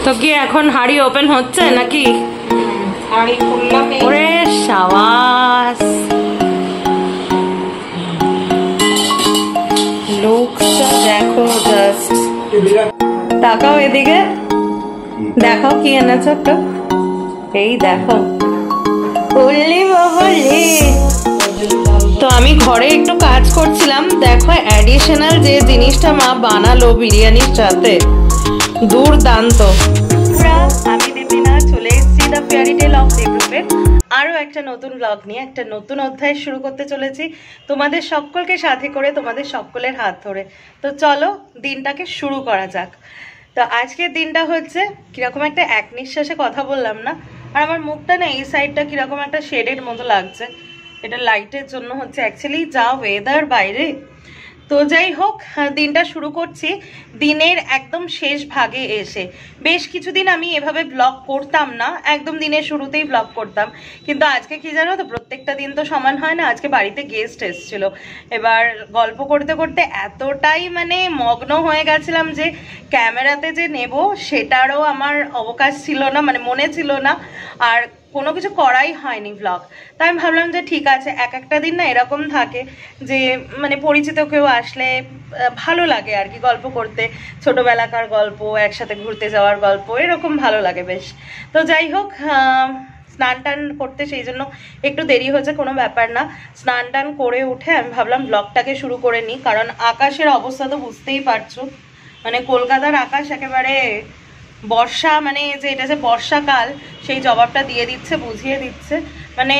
তো কি এখন হাড়ি ওপেন হচ্ছে নাকি? হাড়ি খুললাম। ওরে সাবাস, লুকসটা দেখো জাস্ট। তাকাও এদিকে, দেখো কি এনেছো একটু। এই দেখো, বললি বাবলি। তো আমি ঘরে একটু কাজ করছিলাম, দেখো অ্যাডিশনাল যে জিনিসটা মা বানালো বিরিয়ানির সাথে, দুর্দান্ত। আমি দীপিনা চলে এসেছি দ্য ফেয়ারি টেল অফ দেবরূপের আরও একটা নতুন ব্লগ নিয়ে। একটা নতুন অধ্যায় শুরু করতে চলেছি তোমাদের সকলকে সাথে করে, তোমাদের সকলের হাত ধরে। তো চলো দিনটাকে শুরু করা যাক। তো আজকের দিনটা হচ্ছে কিরকম একটা এক নিঃশ্বাসে কথা বললাম না, আর আমার মুখটা না এই সাইডটা কিরকম একটা শেডের মতো লাগছে, এটা লাইটের জন্য হচ্ছে। অ্যাকচুয়ালি যা ওয়েদার বাইরে। তো যাই হোক, দিনটা শুরু করছি দিনের একদম শেষ ভাগে এসে। বেশ কিছুদিন আমি এভাবে ব্লগ করতাম না, একদম দিনের শুরুতেই ব্লগ করতাম, কিন্তু আজকে কি জানো তো, প্রত্যেকটা দিন তো সমান হয় না। আজকে বাড়িতে গেস্ট এসেছিল, এবার গল্প করতে করতে এতটাই মানে মগ্ন হয়ে গেছিলাম যে ক্যামেরাতে যে নেব সেটারও আমার অবকাশ ছিল না, মানে মনে ছিল না, আর কোনো কিছু করাই হয়নি ব্লগ। তাই আমি ভাবলাম যে ঠিক আছে, এক একটা দিন না এরকম থাকে যে মানে পরিচিত কেউ আসলে ভালো লাগে আর কি গল্প করতে, ছোটোবেলাকার গল্প, একসাথে ঘুরতে যাওয়ার গল্প, এরকম ভালো লাগে বেশ। তো যাই হোক, স্নান টান করতে সেই জন্য একটু দেরি হয়েছে, কোনো ব্যাপার না। স্নান টান করে উঠে আমি ভাবলাম ব্লগটাকে শুরু করে নিই, কারণ আকাশের অবস্থা তো বুঝতেই পারছো, মানে কলকাতার আকাশ একেবারে বর্ষা, মানে যে এটা যে বর্ষাকাল সেই জবাবটা দিয়ে দিচ্ছে, বুঝিয়ে দিচ্ছে। মানে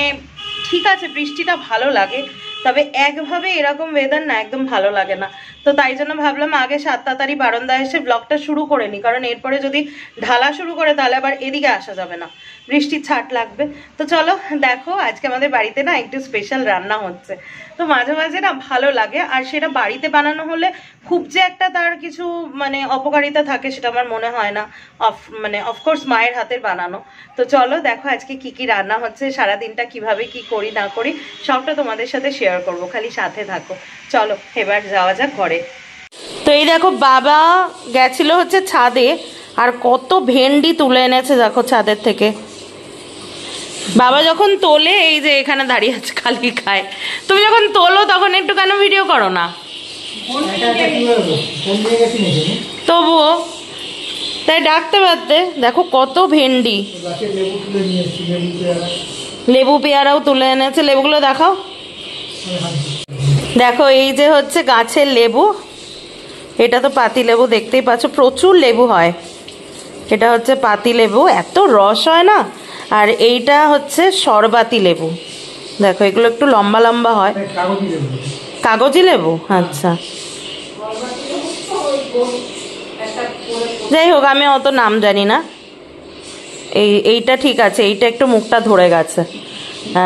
ঠিক আছে বৃষ্টিটা ভালো লাগে, তবে একভাবে এরকম ওয়েদার না একদম ভালো লাগে না। তো তাই জন্য ভাবলাম আগে 7 তাড়াতাড়ি বারান্দায় এসে ব্লগটা শুরু করে নিই, কারণ এরপরে যদি ঢালা শুরু করে তাহলে আবার এদিকে আসা যাবে না, বৃষ্টির ছাট লাগবে। তো চলো দেখো, আজকে আমাদের বাড়িতে না একটু স্পেশাল রান্না হচ্ছে। তো মাঝে মাঝে না ভালো লাগে, আর সেটা বাড়িতে বানানো হলে খুব যে একটা তার কিছু মানে অপকারিতা থাকে সেটা আমার মনে হয় না, মানে অফকোর্স মায়ের হাতের বানানো। তো চলো দেখো আজকে কি কি রান্না হচ্ছে, সারাদিনটা কিভাবে কি করি না করি সবটা তোমাদের সাথে শেয়ার করব, খালি সাথে থাকো। চলো এবার যাওয়া যাক ঘরে। তো এই দেখো বাবা গেছিল হচ্ছে ছাদে, আর কত ভেন্ডি তুলে এনেছে দেখো ছাদের থেকে। বাবা যখন তোলে এই যে এখানে দাঁড়িয়ে আছে খালি খায়, তুমি যখন তোলো তখন একটু কেন ভিডিও করো না? তবুও তাই ডাকতে পারতে। দেখো কত ভেন্ডি, লেবু পেয়ারাও তুলে এনেছে। লেবুগুলো দেখাও। দেখো এই যে হচ্ছে গাছের লেবু, এটা তো পাতি লেবু, দেখতেই পাচ্ছ প্রচুর লেবু হয়। এটা হচ্ছে পাতি লেবু, এত রস হয় না। আর এইটা হচ্ছে শরবাতি লেবু, দেখো এগুলো একটু লম্বা লম্বা হয়। কাগজি লেবু, আচ্ছা। যাই হোক আমি অত নাম জানি না। এইটা ঠিক আছে, এইটা একটু মুখটা ধরে গেছে।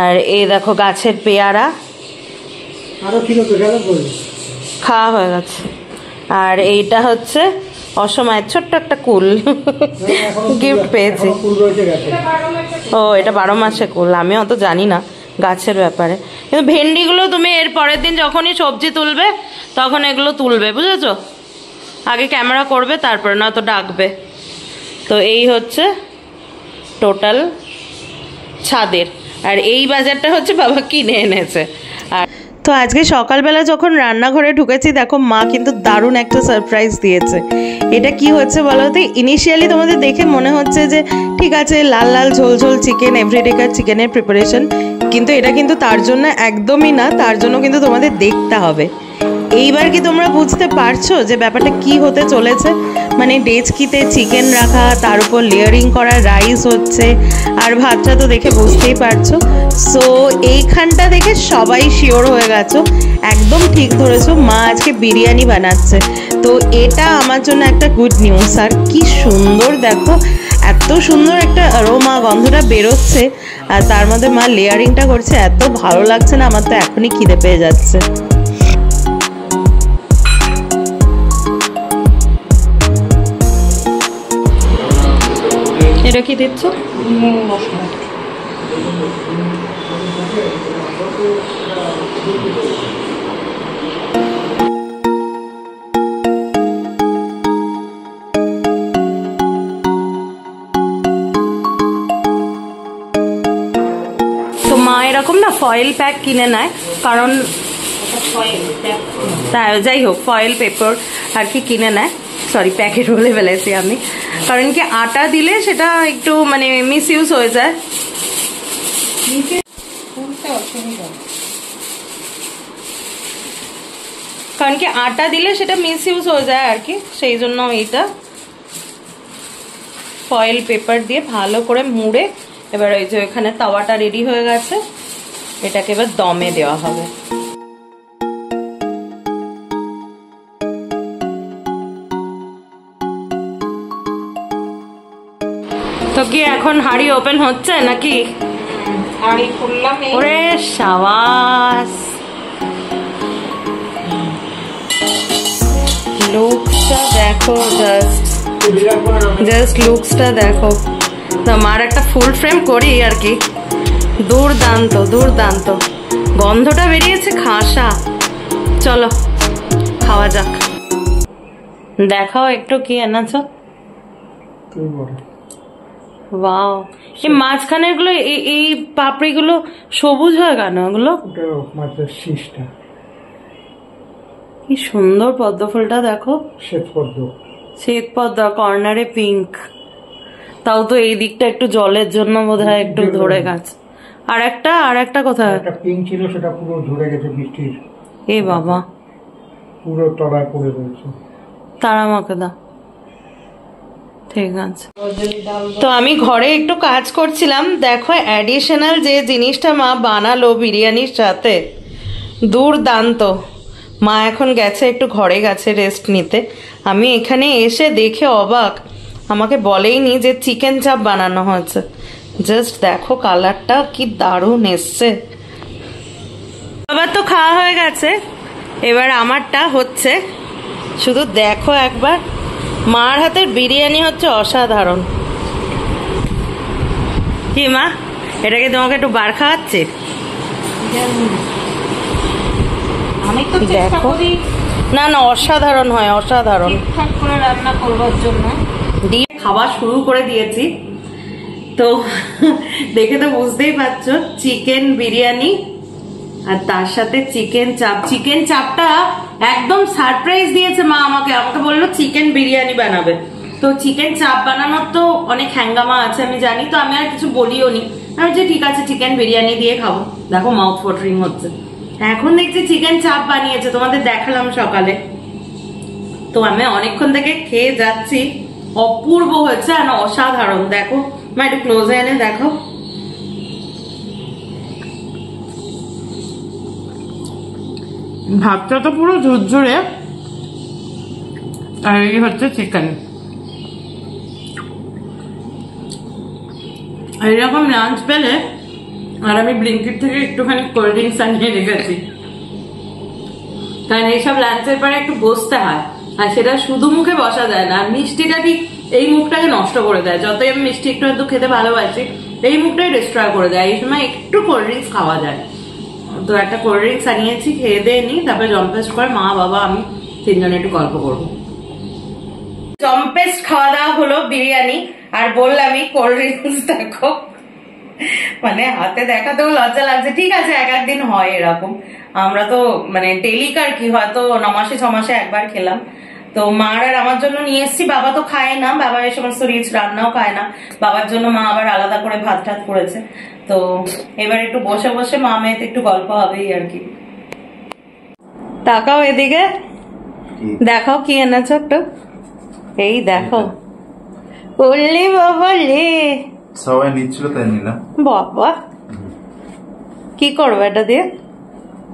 আর এই দেখো গাছের পেয়ারা খাওয়া হয়ে গেছে। আর এইটা হচ্ছে অসময়ের ছোট্ট একটা কুল, গিফট পেয়েছি। ও এটা 12 মাসে কুল, আমি অত জানি না গাছের ব্যাপারে। কিন্তু ভেন্ডিগুলো তুমি এর পরের দিন যখনই সবজি তুলবে তখন এগুলো তুলবে, বুঝেছো? আগে ক্যামেরা করবে তারপরে না তো ডাকবে। তো এই হচ্ছে টোটাল ছাদের, আর এই বাজারটা হচ্ছে বাবা কিনে এনেছে। আর তো আজকে সকালবেলা যখন রান্নাঘরে ঢুকেছি দেখো মা কিন্তু দারুণ একটা সারপ্রাইজ দিয়েছে। এটা কি হচ্ছে বলো তো? ইনিশিয়ালি তোমাদের দেখে মনে হচ্ছে যে ঠিক আছে লাল লাল ঝোল ঝোল চিকেন, এভরিডেকার চিকেনের প্রিপারেশন, কিন্তু এটা কিন্তু তার জন্য একদমই না। তার জন্য কিন্তু তোমাদের দেখতে হবে। এইবার কি তোমরা বুঝতে পারছো যে ব্যাপারটা কি হতে চলেছে? মানে ডেচকিতে চিকেন রাখা, তার উপর লেয়ারিং করা রাইস হচ্ছে, আর ভাতটা তো দেখে বুঝতেই পারছো। সো এইখানটা দেখে সবাই শিওর হয়ে গেছো, একদম ঠিক ধরেছো, মা আজকে বিরিয়ানি বানাচ্ছে। তো এটা আমার জন্য একটা গুড নিউজ। আর কি সুন্দর দেখো, এত সুন্দর একটা অ্যারোমা, গন্ধটা বেরোচ্ছে, আর তার মধ্যে মা লেয়ারিংটা করছে, এত ভালো লাগছে না, আমার তো এখনই খিদে পেয়ে যাচ্ছে। এটা কি দিচ্ছ? এরকম না ফয়েল প্যাক কিনে নেয়, কারণ যাই হোক ফয়েল পেপার আর কি কিনে নেয়, সরি প্যাকেট বলে ফেলেছি আমি, কারণ কি আটা দিলে সেটা একটু মানে মিস ইউজ হয়ে যায়। কারণ কি আটা দিলে সেটা মিস ইউজ হয়ে যায় আর কি, সেই জন্য এইটা ফয়েল পেপার দিয়ে ভালো করে মুড়ে এবার ওই যে এখানে তাওয়াটা রেডি হয়ে গেছে, এটাকে এবার দমে দেওয়া হবে। তো কি এখন হাঁড়ি ওপেন হচ্ছে নাকি? হাঁড়ি খুললাম। ওরে সাবাস, লুকসটা দেখো, জাস্ট লুকসটা দেখো। মার একটা ফুল ফ্রেম করি আর কি, দুর্দান্ত দুর্দান্ত, গন্ধটা বেরিয়েছে খাসা। চলো খাওয়া যাক। দেখাও একটু কি এনেছো। ওয়াও, এই মাঝখানের গুলো এই পাপড়ি গুলো সবুজ হয় কেন? ওগুলো কি সুন্দর, পদ্ম ফুলটা দেখো, শ্বেত পদ্ম, কর্নারে পিঙ্ক, তাও তো এই দিকটা একটু জলের জন্য বোধহয় একটু ধরে গেছে। আর একটা কোথায় পিঙ্ক ছিল সেটা পুরো ঝরে গেছে বৃষ্টির। এ বাবা, পুরো তলায় পড়ে রয়েছে। তারা আমাকে দাও। ঠিক আছে, তো আমি ঘরে একটু কাজ করছিলাম, দেখো অ্যাডিশনাল যে জিনিসটা মা বানালো বিরিয়ানির সাথে, দুর্দান্ত। মা এখন গেছে একটু ঘরে গেছে রেস্ট নিতে, আমি এখানে এসে দেখে অবাক, আমাকে বলেইনি যে চিকেন চাপ বানানো হয়েছে। জাস্ট দেখো কালারটা কি দারুণ এসছে। আবার তো খাওয়া হয়ে গেছে, এবার আমারটা হচ্ছে, শুধু দেখো একবার, মার হাতের বিরিয়ানি হচ্ছে অসাধারণ। কি মা, এটাকে তোমাকে একটু বার খাওয়াচ্ছে? আমি তো চেষ্টা করি না না, অসাধারণ হয়, অসাধারণ। ঠিকঠাক করে রান্না করবার জন্য দিয়ে খাওয়া শুরু করে দিয়েছি, তো দেখে তো বুঝতেই পারছো চিকেন বিরিয়ানি আর তার সাথে চিকেন চাপ। চিকেন চাপটা একদম সারপ্রাইজ দিয়েছে মা আমাকে বললো চিকেন বিরিয়ানি বানাবে। তো চিকেন চাপ বানানোর তো অনেক হ্যাঙ্গামা আছে আমি জানি, তো আমি আর কিছু বলিও নি, আমি যে ঠিক আছে চিকেন বিরিয়ানি দিয়ে খাবো। দেখো মাউথ ওয়াটারিং হচ্ছে, এখন দেখছি চিকেন চাপ বানিয়েছে, তোমাদের দেখালাম সকালে। তো আমি অনেকক্ষণ থেকে খেয়ে যাচ্ছি, অপূর্ব হয়েছে আর অসাধারণ। দেখো মা, একটু ক্লোজে এনে দেখো, ভাতটা তো পুরো ঝুরঝুরে, আর এই হচ্ছে চিকেন। এইরকম লাঞ্চ পেলে, আর আমি ব্লিঙ্কিট থেকে একটুখানি কোল্ড ড্রিঙ্কস আনিয়ে রেখেছি, কারণ এইসব লাঞ্চের পরে একটু বসতে হয়, আর সেটা শুধু মুখে বসা যায় না। আর মিষ্টিটা ঠিক এই মুখটাকে নষ্ট করে দেয়, যতই আমি মিষ্টি একটু একটু খেতে ভালোবাসি, এই মুখটাই ডিস্ট্রয় করে দেয়। এই সময় একটু কোল্ড ড্রিঙ্কস খাওয়া যায়, তো একটা কোল্ড ড্রিঙ্কস আনিয়েছি, খেয়ে দিয়ে নি, তারপরে জম্পেস্ট করে মা বাবা আমি তিনজনে একটু গল্প করবো। জম্পেস্ট খাওয়া দাওয়া হলো বিরিয়ানি, আর বললামই কোল্ড ড্রিঙ্কস দেখো, মানে হাতে দেখাতেও লজ্জা লাগছে। ঠিক আছে, এক একদিন হয় এরকম, আমরা তো মানে ডেলিকার কি হয়তো 9 মাসে 6 মাসে একবার খেলাম। তো মার আর আমার জন্য নিয়ে এসছি, বাবা তো খায় না, বাবা এই সমস্ত রিচ রান্নাও খায় না, বাবার জন্য মা আবার আলাদা করে ভাত টাত করেছে। তো এবার একটু বসে বসে মা মেয়েতে একটু গল্প হবেই আর কি। তাকাও এদিকে, দেখাও কি এনেছো একটু, এই দেখো। বললি বাবা লে, সবাই নিচ্ছিল তাই নিলাম। বাবা কি করবে এটা দিয়ে?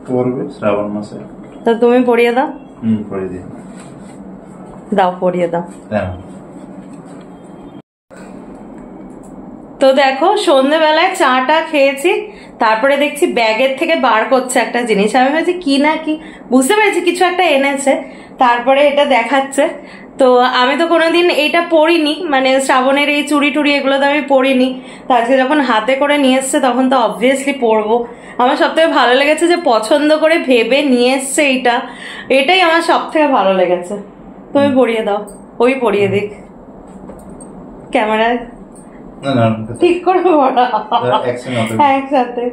পড়বে শ্রাবণ মাসে। তো তুমি পড়িয়ে দাও। পড়িয়ে দিই, দাও পড়িয়ে দাও। তো দেখো সন্ধ্যেবেলায় চাটা খেয়েছি, তারপরে দেখছি ব্যাগের থেকে বার করছে একটা জিনিস, আমি ভাবছি কি না কি, বুঝতে পেরেছি কিছু একটা এনেছে, তারপরে এটা দেখাচ্ছে। তো আমি তো কোনোদিন এটা পরিনি, মানে শ্রাবণের এই চুড়ি টুড়ি এগুলো তো আমি পরিনি, তো আজকে যখন হাতে করে নিয়ে এসছে তখন তো অবভিয়াসলি পরবো। আমার সব থেকে ভালো লেগেছে যে পছন্দ করে ভেবে নিয়ে এসছে, এটাই আমার সব থেকে ভালো লেগেছে। তুমি পরিয়ে দাও, ওই পরিয়ে দিক ক্যামেরায় ঠিক করে পড়া একসাথে।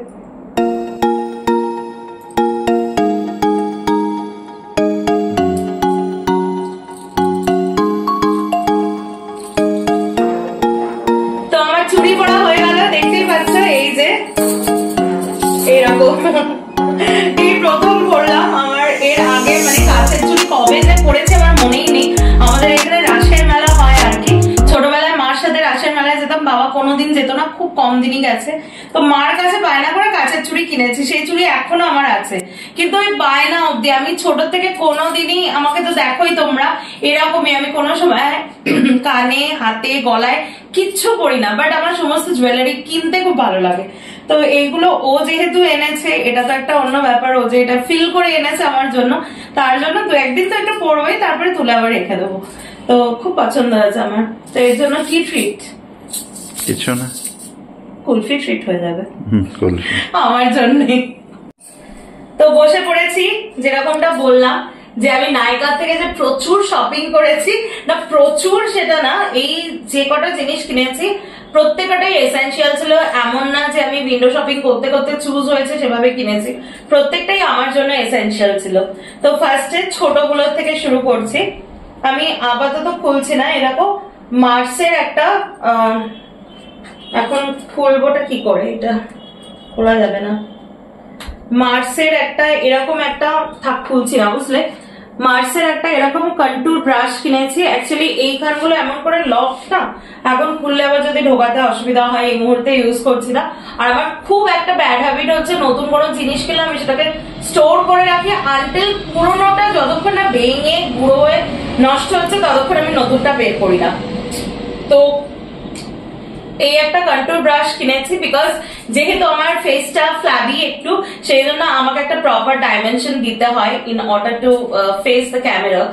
এরকম এই প্রথম করলাম। আমার এর আগে মানে কাছের চুড়ি কবে যে পড়েছে আমার মনেই নেই। আমাদের এখানে রাসের মেলা হয় আর কি, ছোটবেলায় মার সাথে রাসের মেলায় যেতাম, বাবা কোনোদিন যেত না, খুব কম দিনই গেছে। তো মার কাছে বায়না করে কাছের চুড়ি কিনেছি, সেই চুড়ি এখনো আমার আছে। কিন্তু ওই বায়না অব্দি, আমি ছোট থেকে কোনোদিনই, আমাকে তো দেখোই তোমরা, এরকমই আমি কোনো সময় কানে, হাতে, গলায় কিচ্ছু পরি না, বাট আমার সমস্ত জুয়েলারি কিনতে খুব ভালো লাগে। তো এইগুলো ও যেহেতু এনেছে, এটা তো একটা অন্য ব্যাপার, ও যে এটা ফিল করে এনেছে আমার জন্য, তার জন্য দু একদিন তো একটা পরবোই, তারপরে তুলে আবার রেখে দেবো। তো খুব পছন্দ হয়েছে আমার। তো এর জন্য কি ট্রিট? কিছু না, কুলফি ট্রিট হয়ে যাবে কুলফি আমার জন্য। তো বসে পড়েছি, যেরকমটা বললাম যে আমি নায়িকা থেকে যে প্রচুর শপিং করেছি, না প্রচুর সেটা না, এই যে কটা জিনিস কিনেছি প্রত্যেকটাই এসেনশিয়াল ছিল। এমন না যে আমি উইন্ডো শপিং করতে করতে চুজ হয়েছে সেভাবে কিনেছি, প্রত্যেকটাই আমার জন্য এসেনশিয়াল ছিল। তো ফার্স্টে ছোটগুলোর থেকে শুরু করছি। আমি আপাতত খুলছি না, এরকম মার্সের একটা, এখন খুলবোটা কি করে, এটা খোলা যাবে না। মার্সের একটা এরকম একটা, থাক খুলছি না, বুঝলে। মার্সের একটা এরকম কন্টুর ব্রাশ কিনেছি। অ্যাকচুয়ালি এই খানগুলো এমন করে লক না, এখন খুললে আবার যদি ঢোকাতে অসুবিধা হয়, এই মুহূর্তে ইউজ করছি না। আর আমার খুব একটা ব্যাড হ্যাবিট হচ্ছে, নতুন কোনো জিনিস কিনলে আমি সেটাকে স্টোর করে রাখি আনটিল পুরোনোটা যতক্ষণ না ভেঙে গুঁড়ো হয়ে নষ্ট হচ্ছে ততক্ষণ আমি নতুনটা বের করি না। তো এই একটা কন্ট্রোল ব্রাশ কিনেছি, বিকজ যেহেতু আমার ফেসটা ফ্ল্যাবি একটু, সেই জন্য আমাকে একটা প্রপার ডাইমেনশন দিতে হয় in order to face the camera.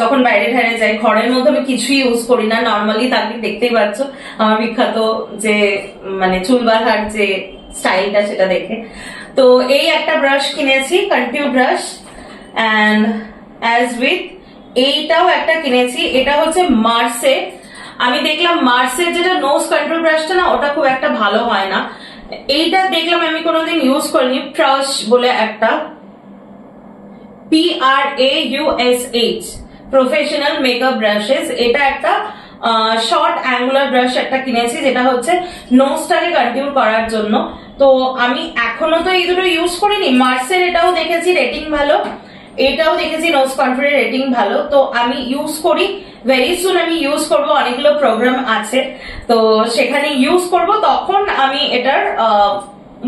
যখন বাইরে ঠারে যাই, ঘরের মধ্যে আমি কিছুই ইউজ করি না, নর্মালি তাকে দেখতেই পাচ্ছ আমার বিখ্যাত যে মানে চুল বাঁধার যে স্টাইলটা, সেটা দেখে। তো এই একটা ব্রাশ কিনেছি, control brush. And as with এইটাও একটা কিনেছি, এটা হচ্ছে মার্সে। আমি দেখলাম মার্সের যেটা নোজ কন্ট্রোল ব্রাশটা না, ওটা খুব একটা ভালো হয় না। এইটা দেখলাম, আমি কোনোদিন ইউজ করিনি, প্রশ বলে একটা, PRAUSH, প্রফেশনাল মেকআপ ব্রাশেস। এটা একটা শর্ট অ্যাঙ্গুলার ব্রাশ একটা কিনেছি, যেটা হচ্ছে নোজটাকে কন্ট্রোল করার জন্য। তো আমি এখনো তো এই দুটো ইউজ করিনি। মার্সের এটাও দেখেছি রেটিং ভালো, এটাও দেখেছি নোজ কন্ট্রোলের রেটিং ভালো, তো আমি ইউজ করি। ভেরি সুন আমি ইউজ করব, অনেকগুলো প্রোগ্রাম আছে, তো সেখানে ইউজ করব, তখন আমি এটার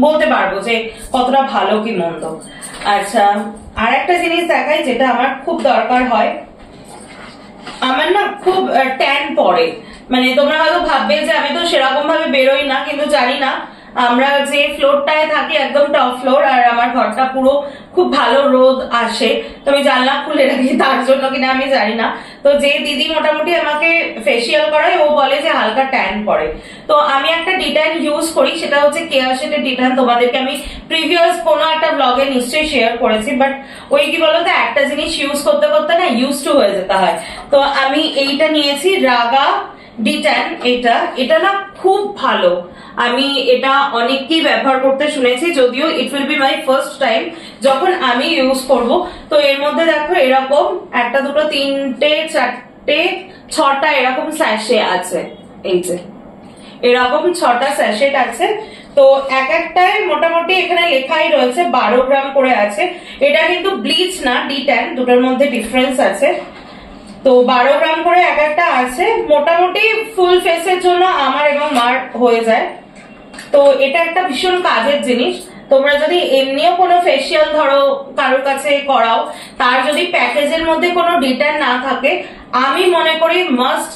বলতে পারবো যে কতটা ভালো কি মন্দ। আচ্ছা, আর একটা জিনিস দেখাই যেটা আমার খুব দরকার হয়। আমার না খুব ট্যান পড়ে, মানে তোমরা হয়তো ভাববে যে আমি তো সেরকম ভাবে বেরোই না, কিন্তু জানি না, আমরা যে ফ্লোরটায় থাকি একদম টপ ফ্লোর, আর আমার ঘরটা পুরো খুব ভালো রোদ আসে, তো আমি জানলা খুলে রাখি, তার জন্য কিনা আমি জানি না। তো যে দিদি মোটামুটি আমাকে ফেসিয়াল করায়, ও বলে যে হালকা ট্যান পড়ে। তো আমি একটা ডিট্যান ইউজ করি, সেটা হচ্ছে কেয়ারশেটের ডিট্যান। তোমাদেরকে আমি প্রিভিয়াস কোনো একটা ব্লগে নিশ্চয়ই শেয়ার করেছি, বাট ওই কি বলতো, একটা জিনিস ইউজ করতে করতে না ইউজ টু হয়ে যেতে হয়। তো আমি এইটা নিয়েছি, রাগা ডিট্যান। এটা না খুব ভালো, আমি এটা অনেককেই ব্যবহার করতে শুনেছি, যদিও it will be my first time যখন আমি ইউজ করব। তো এর মধ্যে দেখো এরকম একটা, দুটো, তিনটে, চারটে, ছটা এরকম স্যাশে আছে, এই যে এরকম 6টা স্যাশেট আছে। তো এক একটায় মোটামুটি এখানে লেখাই রয়েছে 12 গ্রাম করে আছে। এটা কিন্তু ব্লিচ না, ডিট্যান, দুটোর মধ্যে ডিফারেন্স আছে। তো 12 গ্রাম করে এক একটা আছে, মোটামুটি ফুল ফেসের জন্য আমার এবং মার হয়ে যায়। তো এটা একটা ভীষণ কাজের জিনিস। তোমরা যদি এমনিও কোনো ফেসিয়াল ধরো কারোর কাছে করাও, তার যদি প্যাকেজের মধ্যে কোনো ডিট্যান না থাকে, আমি মনে করি মাস্ট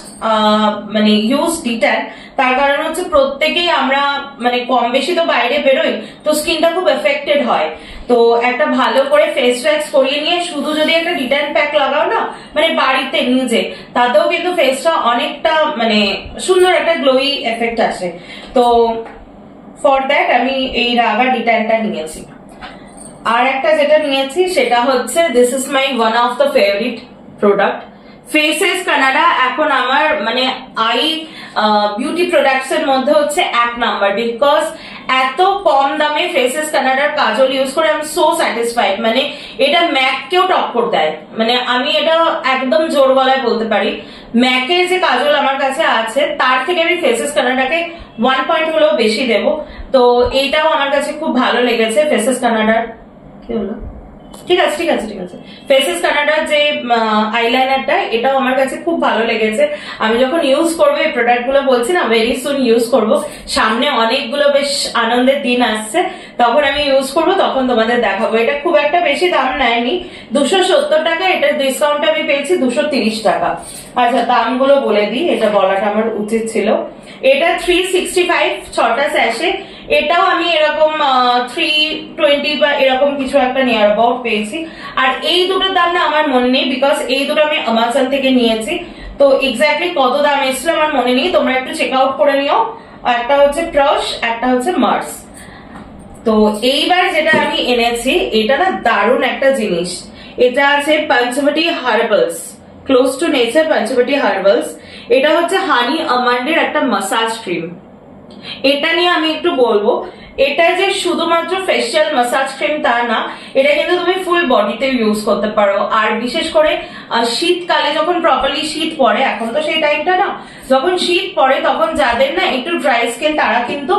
মানে ইউজ ডিট্যান। তার কারণ হচ্ছে প্রত্যেকেই আমরা মানে কম বেশি তো বাইরে বেরোই, তো স্কিনটা খুব এফেক্টেড হয়। তো একটা ভালো করে ফেস ওয়াক্স করিয়ে নিয়ে শুধু যদি একটা ডিট্যান প্যাক লাগাও না, মানে বাড়িতে নিজে, তাতেও কিন্তু ফেসটা অনেকটা মানে সুন্দর একটা গ্লোই এফেক্ট আসে। তো ফর দ্যাট আমি এই রাগা ডিট্যানটা নিয়েছি। আর একটা যেটা নিয়েছি সেটা হচ্ছে, this is my one of the favourite product, faces Canada. এখন আমার মানে আই বিউটি প্রোডাক্টস এর মধ্যে হচ্ছে 1 নাম্বার, বিকজ এত কম দামে ফেসেস কানাডার কাজল ইউজ করে আমি সো স্যাটিসফাইড। মানে এটা ম্যাক কেও টক্কর দেয়, মানে আমি এটা একদম জোর গলায় বলতে পারি। ম্যাকের যে কাজল আমার কাছে আছে তার থেকে আমি ফেসেস কানাডাকে 1 পয়েন্ট হলেও বেশি দেব। তো এইটাও আমার কাছে খুব ভালো লেগেছে ফেসেস কানাডার। কি হলো? ঠিক আছে ঠিক আছে ঠিক আছে, ফেসেস কানাডার যে আইলাইনারটা এটাও আমার কাছে খুব ভালো লেগেছে। আমি যখন ইউজ করবো এই প্রোডাক্ট গুলো, বলছি না ভেরি সুন ইউজ করব, সামনে অনেকগুলো বেশ আনন্দের দিন আসছে, তখন আমি ইউজ করব, তখন তোমাদের দেখাবো। এটা খুব একটা বেশি দাম নেয়নি, 270 টাকা, এটা ডিসকাউন্ট আমি পেয়েছি 230 টাকা। আচ্ছা দামগুলো বলে দিই, এটা বলাটা আমার উচিত ছিল। এটা 365 6টা স্যাশে, এটাও আমি এরকম 320 বা এরকম কিছু একটা নিয়ার অ্যাবাউট পেয়েছি। আর এই দুটোর দাম না আমার মনে নেই, বিকজ এই দুটো আমি আমাজন থেকে নিয়েছি, তো এক্স্যাক্টলি কত দাম এসেছিল আমার মনে নেই, তোমরা একটু চেক আউট করে নিও। একটা হচ্ছে ট্রাশ, একটা হচ্ছে মার্স। তো এইবার যেটা আমি এনেছি এটা না দারুণ একটা জিনিস, এটা আছে Panchavati herbals, close to nature Panchavati herbals. এটা হচ্ছে হানি আমন্ডের একটা মাসাজ ক্রিম। এটা নিয়ে আমি একটু বলবো, এটা যে শুধুমাত্র ফেশিয়াল মাসাজ ক্রিম তা না, এটা কিন্তু তুমি ফুল বডিতে ইউজ করতে পারো। আর বিশেষ করে শীতকালে যখন প্রপারলি শীত পড়ে, এখন তো সেই টাইমটা না, যখন শীত পড়ে তখন যাদের না একটু ড্রাই স্কিন তারা কিন্তু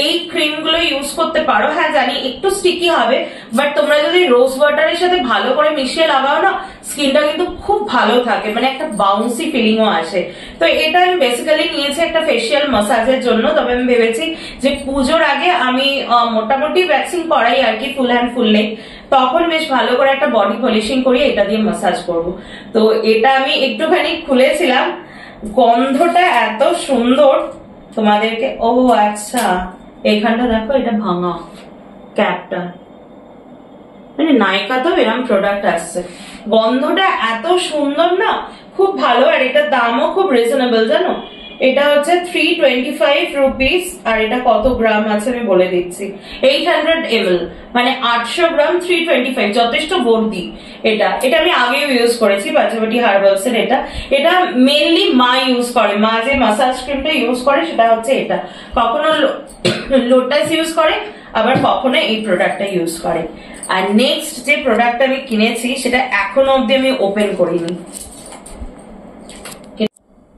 এই ক্রিম গুলো ইউজ করতে পারো। হ্যাঁ জানি একটু স্টিকি হবে, বাট তোমরা যদি রোজ ওয়াটারের সাথে ভালো করে মিশিয়ে লাগাও না, স্কিনটা কিন্তু খুব ভালো থাকে, মানে একটা বাউন্সি ফিলিংও আসে। তো এটা আমি বেসিক্যালি নিয়েছি একটা ফেশিয়াল মাসাজের জন্য। তবে আমি ভেবেছি যে পুজোর আগে আমি মোটামুটি ভ্যাকসিন করাই আর কি, ফুল হ্যান্ড ফুল লেগ, তখন বেশ ভালো করে একটা বডি পলিশিং করি এটা দিয়ে মাসাজ করব। তো এটা আমি একটুখানি খুলেছিলাম, গন্ধটা এত সুন্দর তোমাদেরকে। ও আচ্ছা, এইখানটা দেখো, এটা ভাঙা ক্যাপটা, মানে নাইকাতেও এরকম প্রোডাক্ট আসছে। গন্ধটা এত সুন্দর না, খুব ভালো। আর এটার দামও খুব রিজনেবল, জানো, এটা হচ্ছে 325 রুপিস। আর এটা কত গ্রাম আছে আমি বলে দিচ্ছি, 800 ml, মানে 800 গ্রাম 325, যথেষ্ট বর্দি। এটা আমি আগেও ইউজ করেছি পঞ্চবটি হার্বালস এর। এটা মেনলি মা ইউজ করে, মা যে মাসাজ ক্রিমটা ইউজ করে সেটা হচ্ছে এটা। কখনো লোটাস ইউজ করে, আবার কখনো এই প্রোডাক্টটা ইউজ করে। আর নেক্সট যে প্রোডাক্ট আমি কিনেছি সেটা এখনো অব্দি আমি ওপেন করিনি।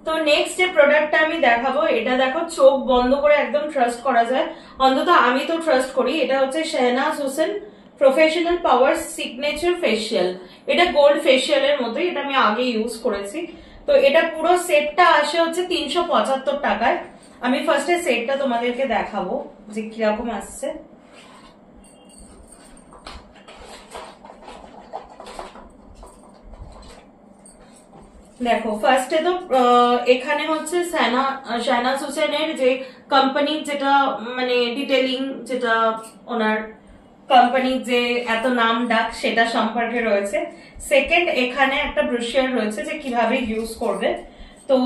তো নেক্সট যে প্রোডাক্টটা আমি দেখাবো, এটা দেখো চোখ বন্ধ করে একদম ট্রাস্ট করা যায়, অন্তত আমি তো ট্রাস্ট করি। এটা হচ্ছে শেহনাজ হোসেন প্রফেশনাল পাওয়ার সিগনেচার ফেশিয়াল। এটা গোল্ড ফেশিয়ালের মতোই, এটা আমি আগে ইউজ করেছি। তো এটা পুরো সেটটা আসে হচ্ছে 375 টাকায়। আমি ফার্স্টে সেটটা তোমাদেরকে দেখাবো যে কিরকম আসছে। দেখো ফার্স্টে তো এখানে হচ্ছে শেহনাজ হোসেনের যে কোম্পানি, যেটা মানে ডিটেইলিং, যেটা ওনার কোম্পানির যে এত নাম ডাক সেটা সম্পর্কে রয়েছে। সেকেন্ড, এখানে একটা ব্রোশিয়ার রয়েছে যে কিভাবে ইউজ করবে। তো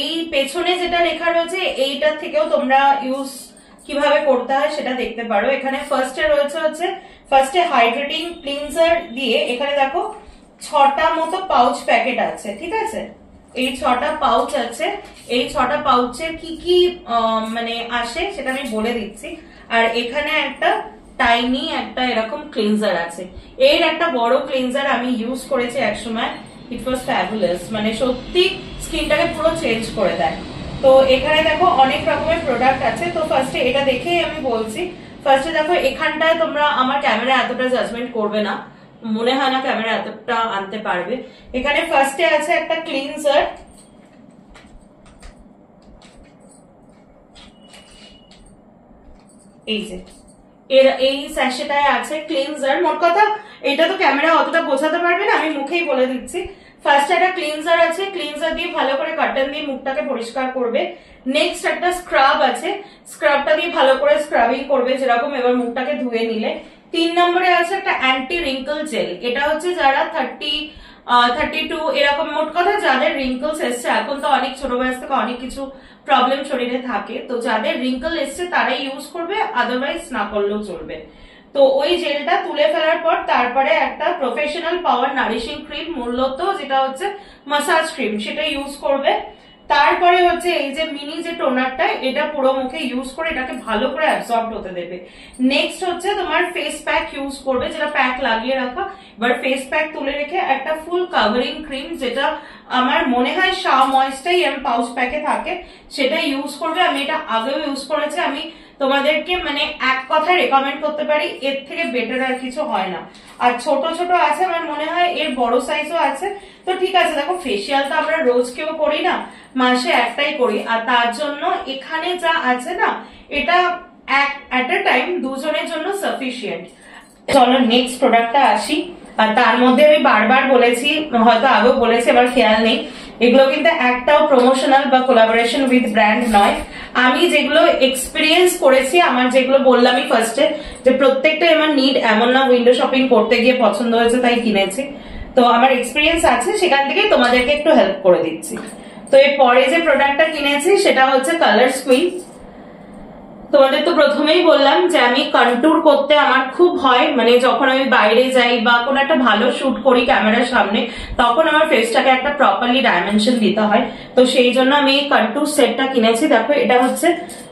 এই পেছনে যেটা লেখা রয়েছে এইটা থেকেও তোমরা ইউজ কিভাবে করতে হয় সেটা দেখতে পারো। এখানে ফার্স্টে রয়েছে হচ্ছে হাইড্রেটিং ক্লিনজার দিয়ে, এখানে দেখো 6টা মতো পাউচ প্যাকেট আছে, ঠিক আছে, এই 6টা পাউচ আছে। এই 6টা পাউচের কি কি মানে আসে সেটা আমি বলে দিচ্ছি। আর এখানে একটা টাইনি একটা এরকম ক্লিনজার আছে। এর একটা বড় ক্লিনজার আমি ইউজ করেছি একসময়, ইট ওয়াজ ফ্যাবুলাস, মানে সত্যি স্কিনটাকে পুরো চেঞ্জ করে দেয়। তো এখানে দেখো অনেক রকমের প্রোডাক্ট আছে। তো ফার্স্টে এটা দেখেই আমি বলছি, ফার্স্টে দেখো এখানটায় তোমরা আমার ক্যামেরা এতটা জাজমেন্ট করবে না, মনে হয় না ক্যামেরা এতটা আনতে পারবে। এখানে ফার্স্টে আছে একটা ক্লিনজার, এই যে এই স্যাশেটায় আছে ক্লিনজার। মোট কথা এটা তো ক্যামেরা অতটা বোঝাতে পারবে না, আমি মুখেই বলে দিচ্ছি। ফার্স্ট একটা ক্লিনজার আছে, ক্লিনজার দিয়ে ভালো করে কটন দিয়ে মুখটাকে পরিষ্কার করবে। নেক্সট একটা স্ক্রাব আছে, স্ক্রাবটা দিয়ে ভালো করে স্ক্রাবিং করবে যেরকম, এবার মুখটাকে ধুয়ে নিলে। 3 নম্বরে আছে একটা অ্যান্টি রিঙ্কল জেল। এটা হচ্ছে যারা 32 এরকম, মোট কথা যাদের রিঙ্কলস এসছে, এখন তো অনেক ছোট বয়স থেকে অনেক কিছু প্রবলেম শরীরে থাকে, তো যাদের রিঙ্কল এসছে তারাই ইউজ করবে, আদারওয়াইজ না করলেও চলবে। তো ওই জেলটা তুলে ফেলার পর তারপরে একটা প্রফেশনাল পাওয়ার নারিশিং ক্রিম, মূলত যেটা হচ্ছে মাসাজ ক্রিম, সেটা ইউজ করবে। তারপরে হচ্ছে এই যে মিনি যে টোনারটা, এটা পুরো মুখে ইউজ করে এটাকে ভালো করে অ্যাবজর্ব হতে দেবে। নেক্সট হচ্ছে তোমার ফেস প্যাক ইউজ করবে, যেটা প্যাক লাগিয়ে রাখা, এবার ফেস প্যাক তুলে রেখে একটা ফুল কাভারিং ক্রিম, যেটা আমার মনে হয় শাও ময়েস্টাই পাউচ প্যাকে থাকে, সেটা ইউজ করবে। আমি এটা আগেও ইউজ করেছি, আমি তোমাদেরকে মানে এক কথায় রেকমেন্ড করতে পারি, এর থেকে বেটার আর কিছু হয় না। আর ছোট ছোট আছে, আমার মনে হয় এর বড় সাইজও আছে। তো ঠিক আছে, দেখো ফেসিয়াল তো আমরা রোজ কেউ করি না, মাসে একটাই করি, আর তার জন্য এখানে যা আছে না, এটা এট এ টাইম দুজনের জন্য সাফিসিয়েন্ট। চলো নেক্সট প্রোডাক্টটা আসি। আর তার মধ্যে আমি বারবার বলেছি, হয়তো আগেও বলেছি, আবার খেয়াল নেই, এগুলো কিন্তু একটাও প্রমোশনাল বা কোলাবোরেশন উইথ ব্র্যান্ড নয়। আমি যেগুলো এক্সপিরিয়েন্স করেছি, আমার যেগুলো বললামই ফার্স্টে, যে প্রত্যেকটাই আমার নিড, এমন না উইন্ডো শপিং করতে গিয়ে পছন্দ হয়েছে তাই কিনেছি। তো আমার এক্সপিরিয়েন্স আছে, সেখান থেকে তোমাদেরকে একটু হেল্প করে দিচ্ছি। তো এর পরে যে প্রোডাক্টটা কিনেছি সেটা হচ্ছে কালার স্কুইজ। তোমাদের তো প্রথমেই বললাম যে আমি কন্ট্যুর করতে আমার খুব হয়, মানে যখন আমি বাইরে যাই বা কোনো একটা ভালো শুট করি ক্যামেরার সামনে, তখন আমার ফেসটাকে একটা প্রপারলি ডাইমেনশন দিতে হয়। তো সেই জন্য আমি এই কন্ট্যুর সেটটা কিনেছি। দেখো এটা হচ্ছে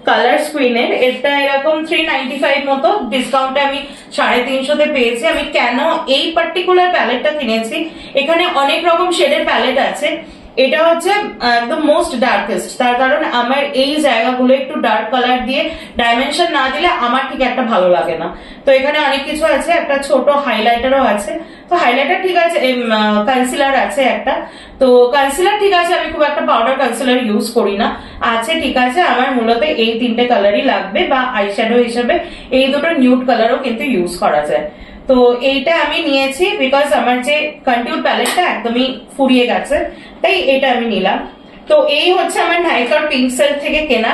কালার স্ক্রিনের, এটা এরকম 395 মতো, ডিসকাউন্টে আমি 350 পেয়েছি। আমি কেন এই পার্টিকুলার প্যালেটটা কিনেছি, এখানে অনেক রকম শেডের প্যালেট আছে, এটা হচ্ছে একদম মোস্ট ডার্কেস্ট, তার কারণ আমার এই জায়গাগুলো একটু ডার্ক কালার দিয়ে ডাইমেনশন না দিলে আমার ঠিক একটা ভালো লাগে না। তো এখানে অনেক কিছু আছে, একটা ছোট হাইলাইটারও আছে। তো হাইলাইটার ঠিক আছে, কনসিলার আছে একটা, তো কনসিলার ঠিক আছে, আমি খুব একটা পাউডার কনসিলার ইউজ করি না, আছে ঠিক আছে। আমার মূলত এই তিনটে কালারই লাগবে, বা আইশ্যাডো হিসেবে এই দুটো নিউড কালারও কিন্তু ইউজ করা যায়। তো এইটা আমি নিয়েছি বিকজ আমার যে কন্ট্যুর প্যালেটটা একদমই ফুরিয়ে গেছে, তাই এটা আমি নিলাম। তো এই হচ্ছে আমার নাইকার পিঙ্কসেল থেকে কেনা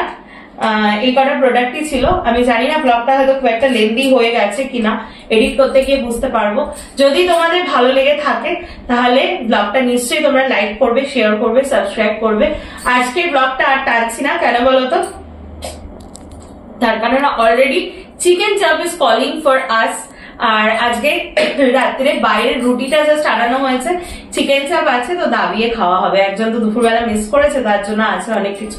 এই কটা প্রোডাক্টই ছিল। আমি জানি না ব্লগটা হয়তো খুব একটা লেন্দি হয়ে গেছে কিনা, এডিট করতে গিয়ে বুঝতে পারবো। যদি তোমাদের ভালো লেগে থাকে তাহলে ব্লগটা নিশ্চয়ই তোমরা লাইক করবে, শেয়ার করবে, সাবস্ক্রাইব করবে। আজকের ব্লগটা আর টানছি না, কেন বলতো, তার কারণ অলরেডি চিকেন চাপ ইজ কলিং ফর আস। আর আজকে রাত্রে বাইরের রুটিটা জাস্ট আনানো হয়েছে, চিকেন চাপ আছে, তো দাবিয়ে খাওয়া হবে। একজন তো দুপুরবেলা মিস করেছে, তার জন্য আছে অনেক কিছু।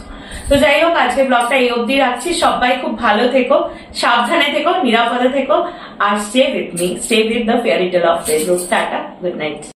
তো যাই হোক, আজকে ব্লগটা এই অবধি রাখছি। সবাই খুব ভালো থেকো, সাবধানে থেকো, নিরাপদে থেকো, আর stay with me, stay with the fairy tale of Facebook. টাটা, গুড নাইট।